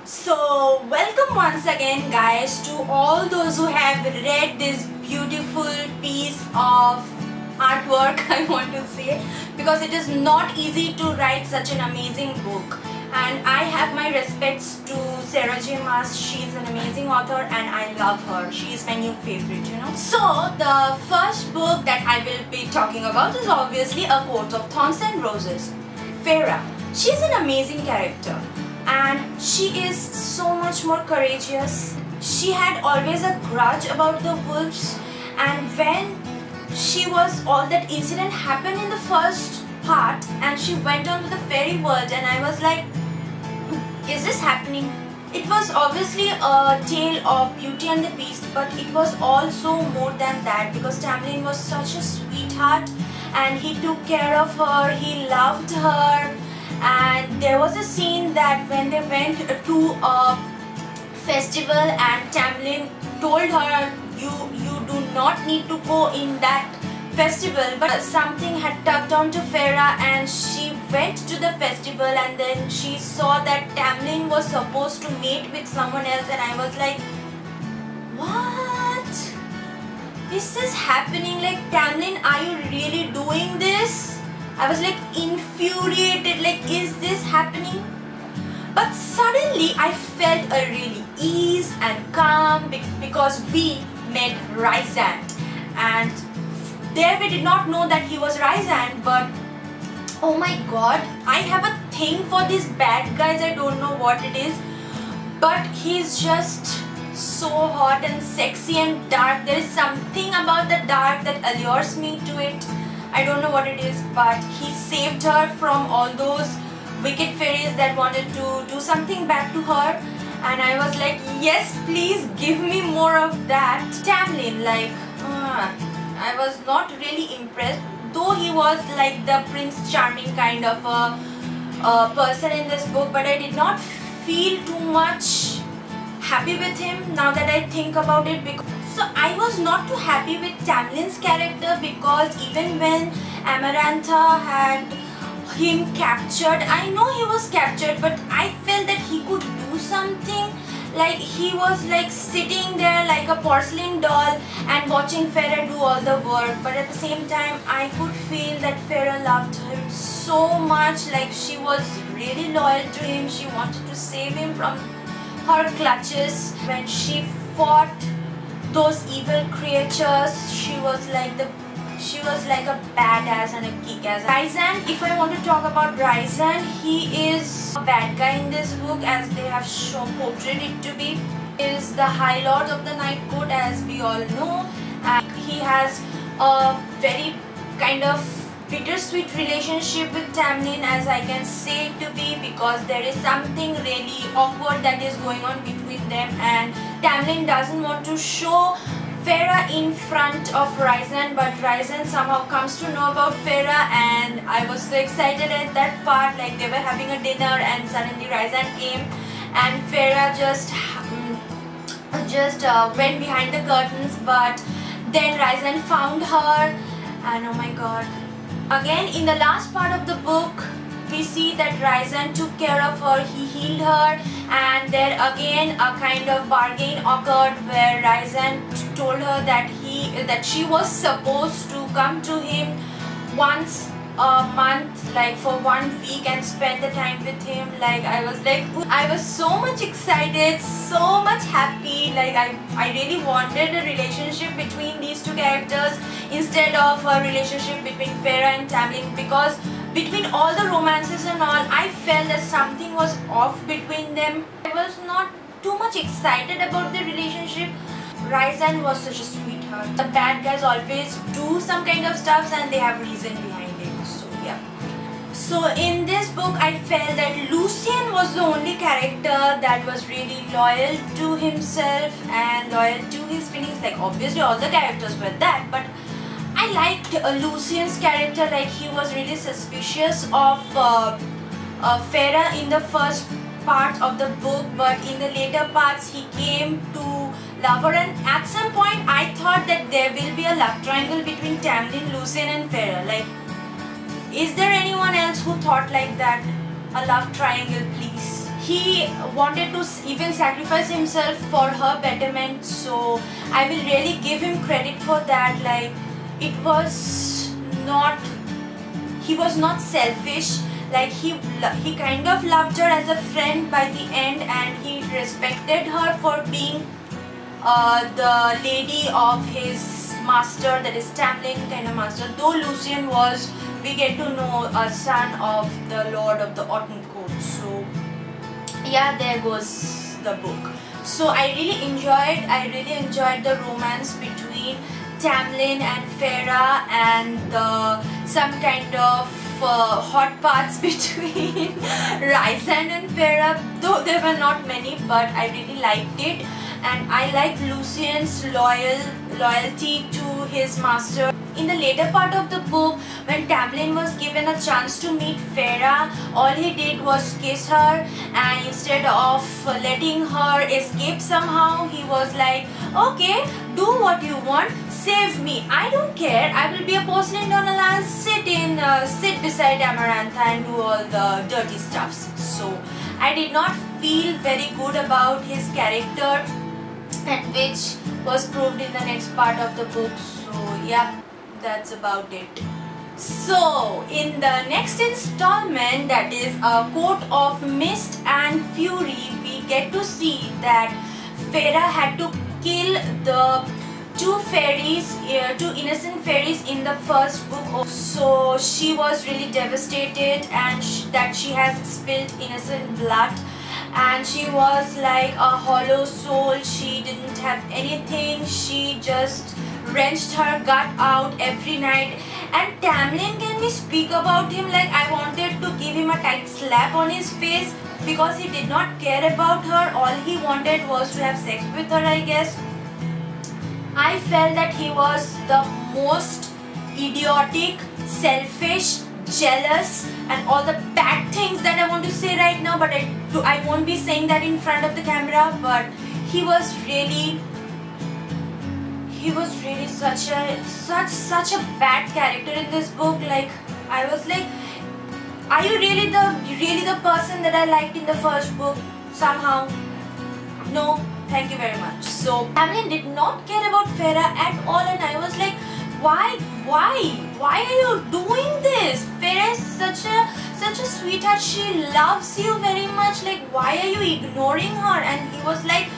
So welcome once again guys to all those who have read this beautiful piece of artwork I want to say, because it is not easy to write such an amazing book, and I have my respects to Sarah J Maas. She's an amazing author and I love her. She is my new favorite, you know. So the first book that I will be talking about is obviously A Court of Thorns and Roses. Feyre, she's an amazing character and she is so much more courageous. She had always a grudge about the wolves, and when all that incident happened in the first part and she went on to the fairy world, and I was like, is this happening? It was obviously a tale of Beauty and the Beast, but it was also more than that, because Tamlin was such a sweetheart and he took care of her, he loved her. And there was a scene that when they went to a festival and Tamlin told her, you do not need to go in that festival, but something had tugged on to Feyre and she went to the festival, and then she saw that Tamlin was supposed to mate with someone else, and I was like, what? Is this happening? Like, Tamlin, are you really doing this? I was like infuriated, like, is this happening? But suddenly I felt a really ease and calm because we met Rhysand, and there we did not know that he was Rhysand, but oh my god, I have a thing for these bad guys. I don't know what it is, but he's just so hot and sexy and dark. There is something about the dark that allures me to it. I don't know what it is, but he saved her from all those wicked fairies that wanted to do something bad to her, and I was like, yes, please give me more of that. Tamlin, like, I was not really impressed, though he was like the Prince Charming kind of a person in this book, but I did not feel too much happy with him now that I think about it. So I was not too happy with Tamlin's character, because even when Amarantha had him captured, I know he was captured, but I felt that he could do something. Like, he was like sitting there like a porcelain doll and watching Feyre do all the work, but at the same time I could feel that Feyre loved him so much. Like, she was really loyal to him. She wanted to save him from her clutches. When she fought those evil creatures, she was like a badass and a kick-ass. Rhysand, if I want to talk about Rhysand, he is a bad guy in this book, as they have portrayed it to be. He is the High Lord of the Night Court, as we all know, and he has a very kind of bittersweet relationship with Tamlin, as I can say it to be, because there is something really awkward that is going on between them, and Tamlin doesn't want to show Feyre in front of Rhysand, but Rhysand somehow comes to know about Feyre, and I was so excited at that part. Like, they were having a dinner and suddenly Rhysand came, and Feyre just went behind the curtains, but then Rhysand found her, and oh my god. Again, in the last part of the book, we see that Rhysand took care of her, he healed her, and there again a kind of bargain occurred where Rhysand told her that she was supposed to come to him once a month, like for 1 week, and spend the time with him. Like, I was so much excited, so much happy. Like, I really wanted a relationship between these two characters instead of a relationship between Feyre and Tamlin, because between all the romances and all, I felt that something was off between them. I was not too much excited about the relationship. Rhysand was such a sweetheart. The bad guys always do some kind of stuff and they have reason behind it. So yeah. So in this book, I felt that Lucien was the only character that was really loyal to himself and loyal to his feelings. Like, obviously all the characters were that, but I liked Lucien's character. Like, he was really suspicious of Feyre in the first part of the book, but in the later parts he came to love her, and at some point I thought that there will be a love triangle between Tamlin, Lucien and Feyre. Like, is there anyone else who thought like that? A love triangle, please. he wanted to even sacrifice himself for her betterment. So I will really give him credit for that. Like, it was not, he was not selfish. Like, he kind of loved her as a friend by the end, and he respected her for being the lady of his master, that is Tamlin kind of master. Though Lucien was, we get to know, a son of the Lord of the Autumn-Court. So yeah, there goes the book. So I really enjoyed the romance between Tamlin and Feyre, and some kind of hot parts between Rhysand and Feyre, though there were not many, but I really liked it. And I like Lucien's loyalty to his master. In the later part of the book, when Tamlin was given a chance to meet Feyre, all he did was kiss her, and instead of letting her escape somehow, he was like, okay, do what you want, save me, I don't care, I will be a porcelain doll, I'll sit beside Amarantha and do all the dirty stuffs. So I did not feel very good about his character, and which was proved in the next part of the book. So yeah, that's about it. So in the next installment, that is A Court of Mist and Fury, we get to see that Feyre had to kill the two innocent fairies in the first book. So she was really devastated, and that she has spilled innocent blood, and she was like a hollow soul. She didn't have anything. She just wrenched her gut out every night. And Tamlin, can we speak about him? Like, I wanted to give him a tight slap on his face, because he did not care about her. All he wanted was to have sex with her, I guess. I felt that he was the most idiotic, selfish, jealous, and all the bad things that I want to say right now, but I won't be saying that in front of the camera. But he was really such a bad character in this book. Like, I was like, are you really the person that I liked in the first book? Somehow, no, thank you very much. So Tamlin did not care about Feyre at all, and I was like, why are you doing this? Feyre is such a sweetheart. She loves you very much. Like, why are you ignoring her? And he was like,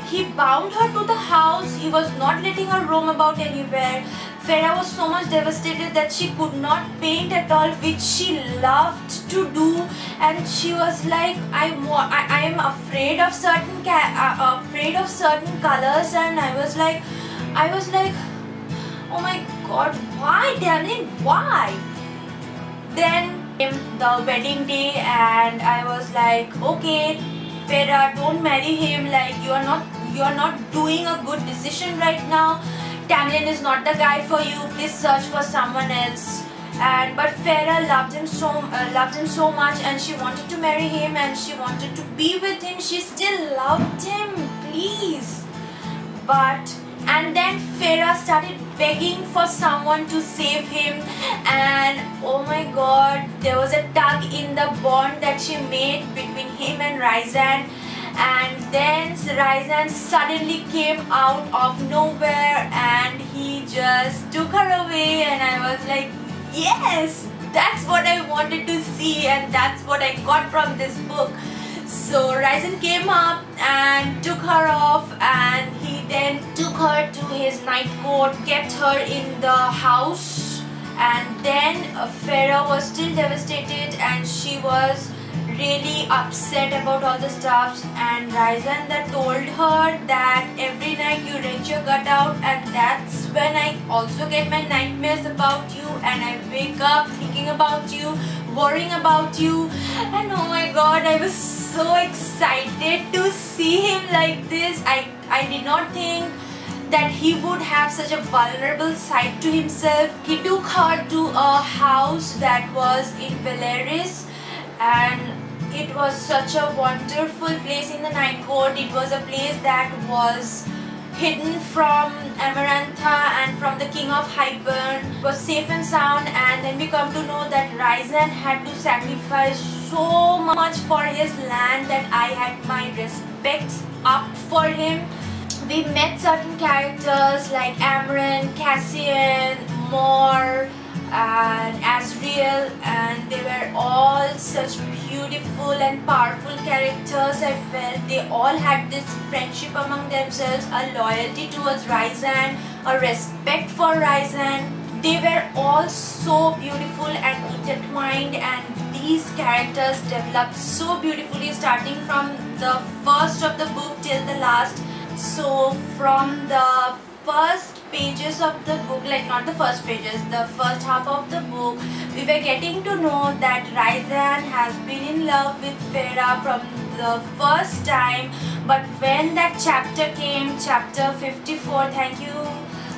he bound her to the house. He was not letting her roam about anywhere. Feyre was so much devastated that she could not paint at all, which she loved to do. And she was like, I am afraid of certain colors. And I was like, oh my god, why, Tamlin, why? Then came the wedding day, and I was like, okay, Feyre, don't marry him. Like, you are not doing a good decision right now. Tamlin is not the guy for you. Please search for someone else. But Feyre loved him so much, and she wanted to marry him, and she wanted to be with him. She still loved him, please. And then Feyre started begging for someone to save him, and oh my god, there was a tug in the bond that she made between him and Rhysand. And then Rhysand suddenly came out of nowhere, and he just took her away, and I was like, yes, that's what I wanted to see, and that's what I got from this book. So Rhysand came up and took her off, and he then took her to his night court, kept her in the house. And then Feyre was still devastated, and she was really upset about all the stuff. And Rhysand that told her that every night you wrench your gut out, and that's when I also get my nightmares about you, and I wake up thinking about you, worrying about you. And oh my god, I was so excited to see him like this. I did not think that he would have such a vulnerable side to himself. He took her to a house that was in Velaris, and it was such a wonderful place in the night court. It was a place that was hidden from Amarantha and from the king of Hybern, was safe and sound. And then we come to know that Rysand had to sacrifice so much for his land that I had my respects up for him. We met certain characters like Amren, Cassian, Mor, and Azriel, and they were all such beautiful and powerful characters. I felt they all had this friendship among themselves, a loyalty towards Rysand, a respect for Rysand. They were all so beautiful and intertwined, and these characters developed so beautifully starting from the first of the book till the last. So from the first pages of the book, like not the first pages, the first half of the book, we were getting to know that Rysand has been in love with Feyre from the first time. But when that chapter came, chapter 54, thank you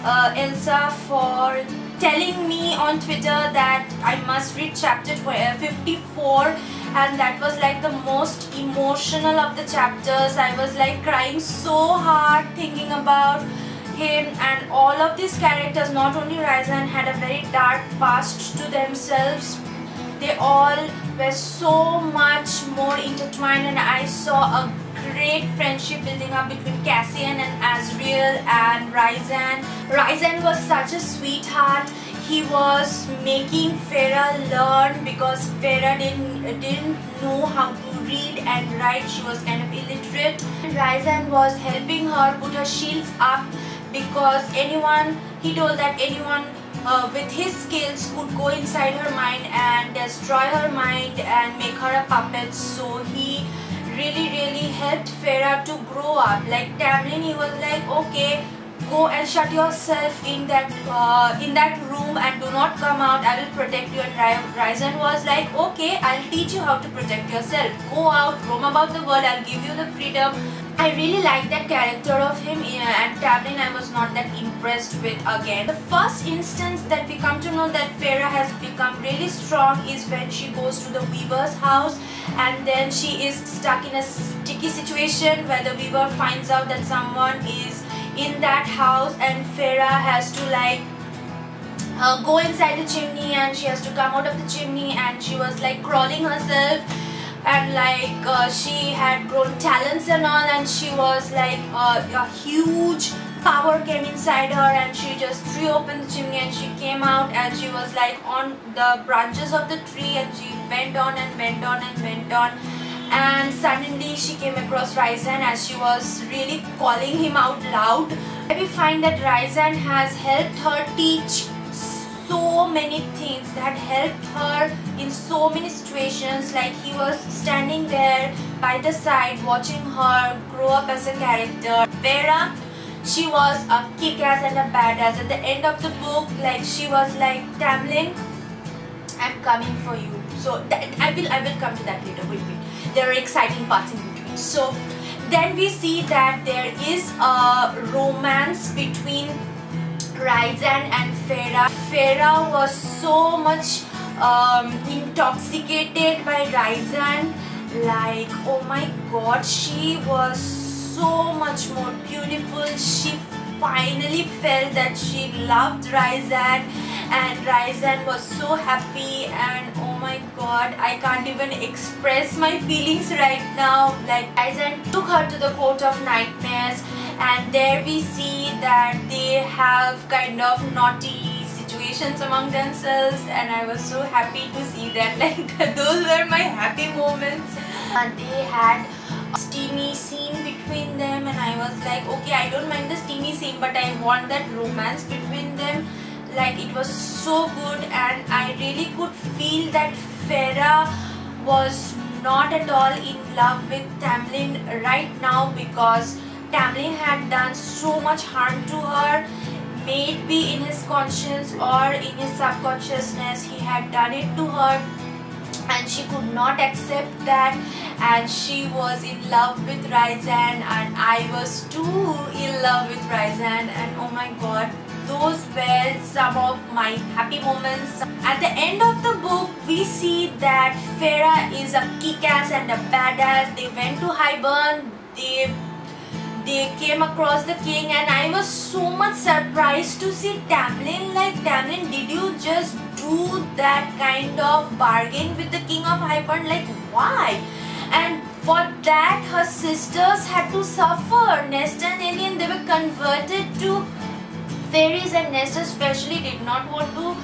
Elsa for telling me on Twitter that I must read chapter 54, and that was like the most emotional of the chapters. I was like crying so hard thinking about him, and all of these characters, not only Rysand, had a very dark past to themselves. They all were so much more intertwined, and I saw a great friendship building up between Cassian and Azriel and Rysand. Rysand was such a sweetheart. He was making Feyre learn because Feyre didn't know how to read and write. She was kind of illiterate. Rysand was helping her put her shields up because he told that anyone with his skills could go inside her mind and destroy her mind and make her a puppet. So he really helped Feyre to grow up. Like Tamlin, he was like, okay, go and shut yourself in that room and do not come out, I will protect you. And Rysand was like, okay, I'll teach you how to protect yourself. Go out, roam about the world, I'll give you the freedom. I really like that character of him, and Tamlin I was not that impressed with again. The first instance that we come to know that Feyre has become really strong is when she goes to the Weaver's house, and then she is stuck in a sticky situation where the Weaver finds out that someone is in that house, and Feyre has to like go inside the chimney, and she has to come out of the chimney, and she was like crawling herself, and like she had grown talents and all, and she was like a huge power came inside her, and she just threw open the chimney and she came out, and she was like on the branches of the tree, and she went on and went on and went on. And suddenly she came across Rysand as she was really calling him out loud. We find that Rysand has helped her teach so many things, that helped her in so many situations. Like he was standing there by the side watching her grow up as a character. Feyre, she was a kick-ass and a badass. At the end of the book, like she was like, Tamlin, I'm coming for you. So I will come to that later. Wait. There are exciting parts in between. So then we see that there is a romance between Rysand and Feyre. Feyre was so much intoxicated by Rysand. Like, oh my god, she was so much more beautiful. She finally felt that she loved Rysand, and Rysand was so happy, and oh my god, I can't even express my feelings right now. Like Rysand took her to the Court of Nightmares, and there we see that they have kind of naughty situations among themselves, and I was so happy to see that. Like those were my happy moments. And they had a steamy scene between them, and I was like, okay, I don't mind the steamy scene, but I want that romance between them. Like it was so good, and I really could feel that Feyre was not at all in love with Tamlin right now, because Tamlin had done so much harm to her. Maybe in his conscience or in his subconsciousness he had done it to her, and she could not accept that, and she was in love with Rysand, and I was too in love with Rysand, and oh my god, those were some of my happy moments. At the end of the book, we see that Feyre is a kick-ass and a badass. They went to Hybern, they they came across the king, and I was so much surprised to see Tamlin. Like, Tamlin, did you just do that kind of bargain with the king of Hybern? Like, why? And for that her sisters had to suffer. Nesta and Alien, they were converted to fairies, and Nesta especially did not want to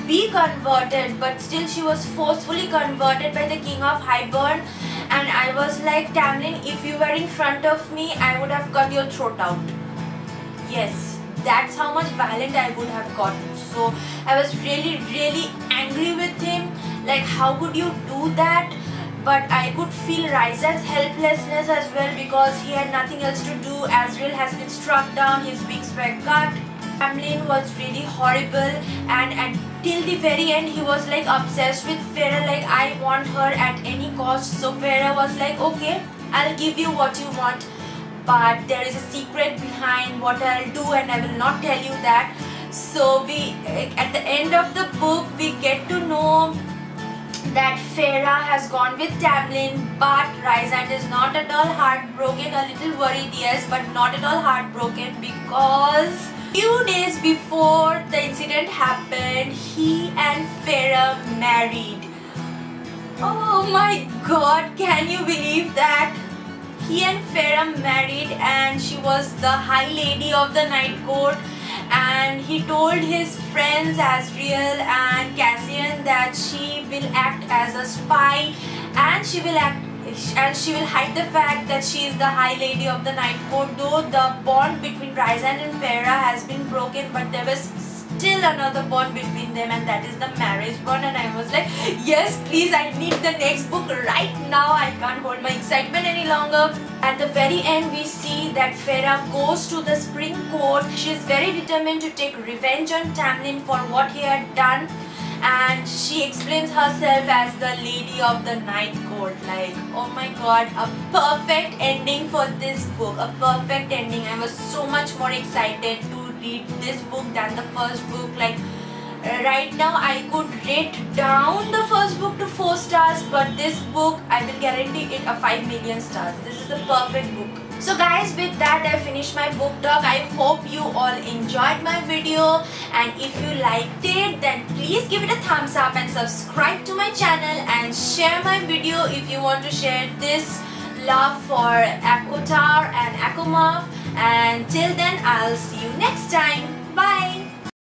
be converted, but still she was forcefully converted by the king of Hybern. And I was like, Tamlin, if you were in front of me, I would have cut your throat out. Yes, that's how much violent I would have gotten. So I was really angry with him. Like, how could you do that? But I could feel Ryza's helplessness as well, because he had nothing else to do. Azriel has been struck down, his wings were cut. Tamlin was really horrible, and until the very end he was like obsessed with Feyre. Like, I want her at any cost. So Feyre was like, okay, I'll give you what you want, but there is a secret behind what I'll do, and I will not tell you that. So we, at the end of the book, we get to know that Feyre has gone with Tamlin, but Rysand is not at all heartbroken. A little worried, yes, but not at all heartbroken, because few days before the incident happened, he and Feyre married. Oh my god, can you believe that? He and Feyre married, and she was the High Lady of the Night Court. And he told his friends Azriel and Cassian that she will act as a spy, and she will hide the fact that she is the High Lady of the Night Court. Though the bond between Rysand and Feyre has been broken, but there was still another bond between them, and that is the marriage bond. And I was like, yes, please, I need the next book right now. I can't hold my excitement any longer. At the very end, we see that Feyre goes to the Spring Court. She is very determined to take revenge on Tamlin for what he had done, and she explains herself as the Lady of the Night Court. Like, oh my god, a perfect ending for this book, a perfect ending. I was so much more excited to read this book than the first book. Like, right now I could rate down the first book to 4 stars, but this book, I will guarantee it a 5 million stars. This is the perfect book. So guys, with that I finished my book talk. I hope you all enjoyed my video, and if you liked it, then please give it a thumbs up and subscribe to my channel, and share my video if you want to share this love for ACOTAR and ACOMAF. And till then, I'll see you next time. Bye.